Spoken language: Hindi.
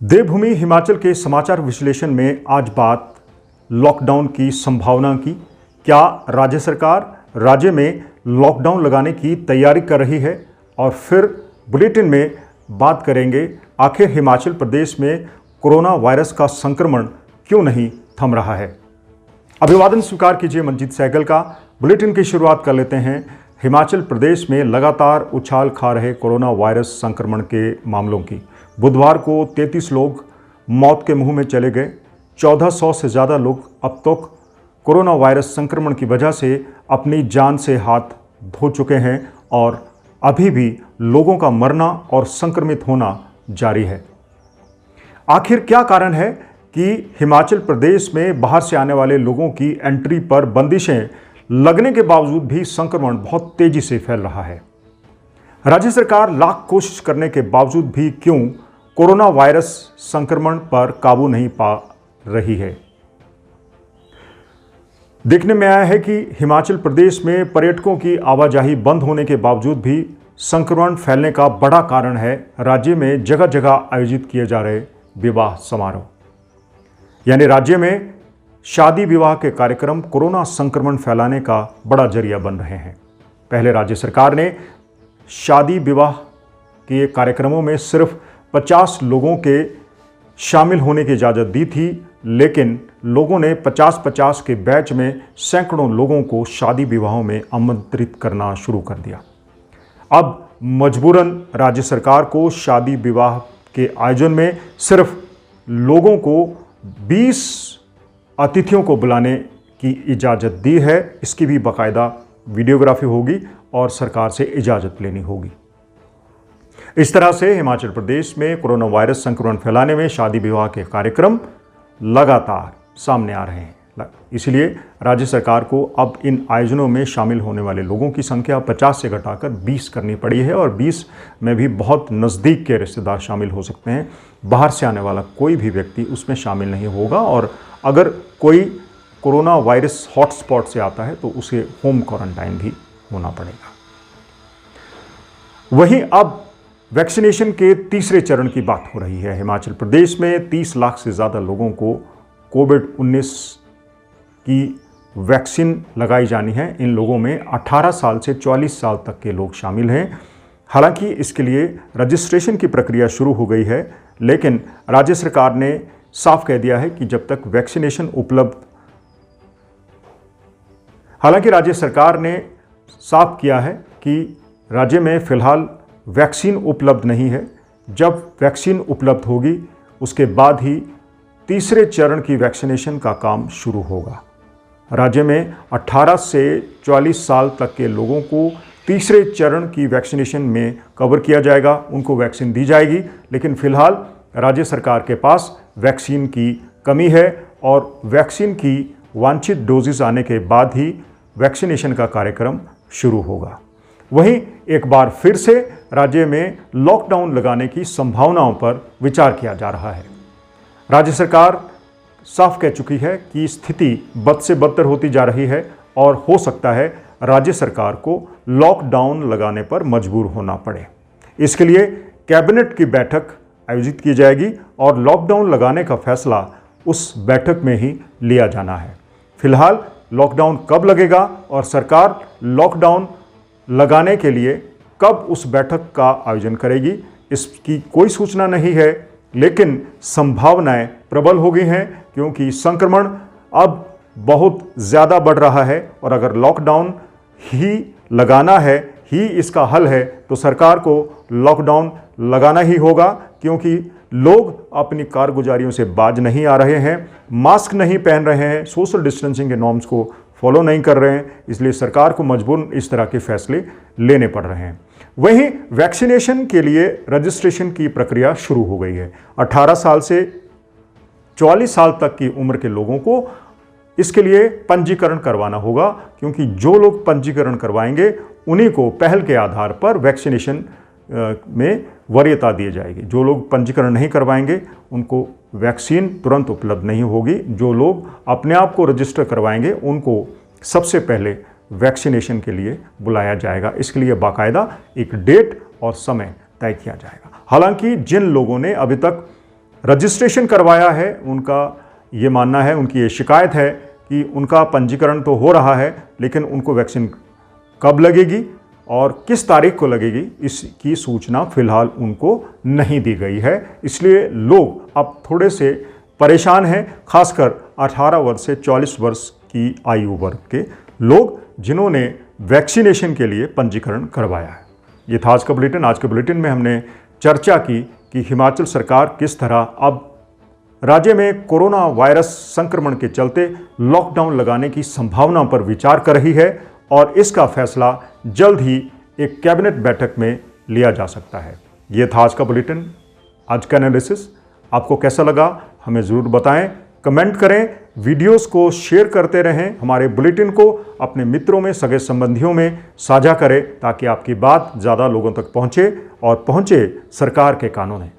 देवभूमि हिमाचल के समाचार विश्लेषण में आज बात लॉकडाउन की संभावना की। क्या राज्य सरकार राज्य में लॉकडाउन लगाने की तैयारी कर रही है? और फिर बुलेटिन में बात करेंगे आखिर हिमाचल प्रदेश में कोरोना वायरस का संक्रमण क्यों नहीं थम रहा है। अभिवादन स्वीकार कीजिए मंजीत सहगल का। बुलेटिन की शुरुआत कर लेते हैं हिमाचल प्रदेश में लगातार उछाल खा रहे कोरोना वायरस संक्रमण के मामलों की। बुधवार को 33 लोग मौत के मुंह में चले गए। 1400 से ज़्यादा लोग अब तक कोरोना वायरस संक्रमण की वजह से अपनी जान से हाथ धो चुके हैं और अभी भी लोगों का मरना और संक्रमित होना जारी है। आखिर क्या कारण है कि हिमाचल प्रदेश में बाहर से आने वाले लोगों की एंट्री पर बंदिशें लगने के बावजूद भी संक्रमण बहुत तेजी से फैल रहा है? राज्य सरकार लाख कोशिश करने के बावजूद भी क्यों कोरोना वायरस संक्रमण पर काबू नहीं पा रही है? देखने में आया है कि हिमाचल प्रदेश में पर्यटकों की आवाजाही बंद होने के बावजूद भी संक्रमण फैलने का बड़ा कारण है राज्य में जगह जगह आयोजित किए जा रहे विवाह समारोह। यानी राज्य में शादी विवाह के कार्यक्रम कोरोना संक्रमण फैलाने का बड़ा जरिया बन रहे हैं। पहले राज्य सरकार ने शादी विवाह के कार्यक्रमों में सिर्फ 50 लोगों के शामिल होने की इजाज़त दी थी, लेकिन लोगों ने 50-50 के बैच में सैकड़ों लोगों को शादी विवाहों में आमंत्रित करना शुरू कर दिया। अब मजबूरन राज्य सरकार को शादी विवाह के आयोजन में सिर्फ लोगों को 20 अतिथियों को बुलाने की इजाज़त दी है। इसकी भी बाकायदा वीडियोग्राफी होगी और सरकार से इजाज़त लेनी होगी। इस तरह से हिमाचल प्रदेश में कोरोना वायरस संक्रमण फैलाने में शादी विवाह के कार्यक्रम लगातार सामने आ रहे हैं। इसलिए राज्य सरकार को अब इन आयोजनों में शामिल होने वाले लोगों की संख्या 50 से घटाकर 20 करनी पड़ी है और 20 में भी बहुत नज़दीक के रिश्तेदार शामिल हो सकते हैं। बाहर से आने वाला कोई भी व्यक्ति उसमें शामिल नहीं होगा और अगर कोई कोरोना वायरस हॉटस्पॉट से आता है तो उसे होम क्वारंटाइन भी होना पड़ेगा। वहीं अब वैक्सीनेशन के तीसरे चरण की बात हो रही है। हिमाचल प्रदेश में 30 लाख से ज़्यादा लोगों को कोविड-19 की वैक्सीन लगाई जानी है। इन लोगों में 18 साल से 44 साल तक के लोग शामिल हैं। हालांकि इसके लिए रजिस्ट्रेशन की प्रक्रिया शुरू हो गई है, लेकिन राज्य सरकार ने साफ कह दिया है कि जब तक वैक्सीनेशन उपलब्ध हालांकि राज्य सरकार ने साफ किया है कि राज्य में फ़िलहाल वैक्सीन उपलब्ध नहीं है। जब वैक्सीन उपलब्ध होगी उसके बाद ही तीसरे चरण की वैक्सीनेशन का काम शुरू होगा। राज्य में 18 से 44 साल तक के लोगों को तीसरे चरण की वैक्सीनेशन में कवर किया जाएगा, उनको वैक्सीन दी जाएगी। लेकिन फ़िलहाल राज्य सरकार के पास वैक्सीन की कमी है और वैक्सीन की वांछित डोजेस आने के बाद ही वैक्सीनेशन का कार्यक्रम शुरू होगा। वहीं एक बार फिर से राज्य में लॉकडाउन लगाने की संभावनाओं पर विचार किया जा रहा है। राज्य सरकार साफ कह चुकी है कि स्थिति बद से बदतर होती जा रही है और हो सकता है राज्य सरकार को लॉकडाउन लगाने पर मजबूर होना पड़े। इसके लिए कैबिनेट की बैठक आयोजित की जाएगी और लॉकडाउन लगाने का फैसला उस बैठक में ही लिया जाना है। फिलहाल लॉकडाउन कब लगेगा और सरकार लॉकडाउन लगाने के लिए कब उस बैठक का आयोजन करेगी, इसकी कोई सूचना नहीं है, लेकिन संभावनाएं प्रबल हो गई हैं क्योंकि संक्रमण अब बहुत ज़्यादा बढ़ रहा है और अगर लॉकडाउन ही लगाना है ही इसका हल है तो सरकार को लॉकडाउन लगाना ही होगा, क्योंकि लोग अपनी कारगुजारियों से बाज नहीं आ रहे हैं, मास्क नहीं पहन रहे हैं, सोशल डिस्टेंसिंग के नॉर्म्स को फॉलो नहीं कर रहे हैं। इसलिए सरकार को मजबूरन इस तरह के फैसले लेने पड़ रहे हैं। वहीं वैक्सीनेशन के लिए रजिस्ट्रेशन की प्रक्रिया शुरू हो गई है। 18 साल से 44 साल तक की उम्र के लोगों को इसके लिए पंजीकरण करवाना होगा, क्योंकि जो लोग पंजीकरण करवाएंगे उन्हीं को पहल के आधार पर वैक्सीनेशन में वरीयता दी जाएगी। जो लोग पंजीकरण नहीं करवाएंगे उनको वैक्सीन तुरंत उपलब्ध नहीं होगी। जो लोग अपने आप को रजिस्टर करवाएंगे उनको सबसे पहले वैक्सीनेशन के लिए बुलाया जाएगा। इसके लिए बाकायदा एक डेट और समय तय किया जाएगा। हालांकि जिन लोगों ने अभी तक रजिस्ट्रेशन करवाया है उनका ये मानना है, उनकी ये शिकायत है कि उनका पंजीकरण तो हो रहा है लेकिन उनको वैक्सीन कब लगेगी और किस तारीख को लगेगी इसकी सूचना फिलहाल उनको नहीं दी गई है। इसलिए लोग अब थोड़े से परेशान हैं, खासकर 18 वर्ष से 44 वर्ष की आयु वर्ग के लोग जिन्होंने वैक्सीनेशन के लिए पंजीकरण करवाया है। ये था आज का बुलेटिन। आज के बुलेटिन में हमने चर्चा की कि हिमाचल सरकार किस तरह अब राज्य में कोरोना वायरस संक्रमण के चलते लॉकडाउन लगाने की संभावना पर विचार कर रही है और इसका फैसला जल्द ही एक कैबिनेट बैठक में लिया जा सकता है। ये था आज का बुलेटिन, आज का एनालिसिस। आपको कैसा लगा हमें ज़रूर बताएं, कमेंट करें, वीडियोस को शेयर करते रहें, हमारे बुलेटिन को अपने मित्रों में, सगे संबंधियों में साझा करें ताकि आपकी बात ज़्यादा लोगों तक पहुंचे और पहुंचे सरकार के कानों में।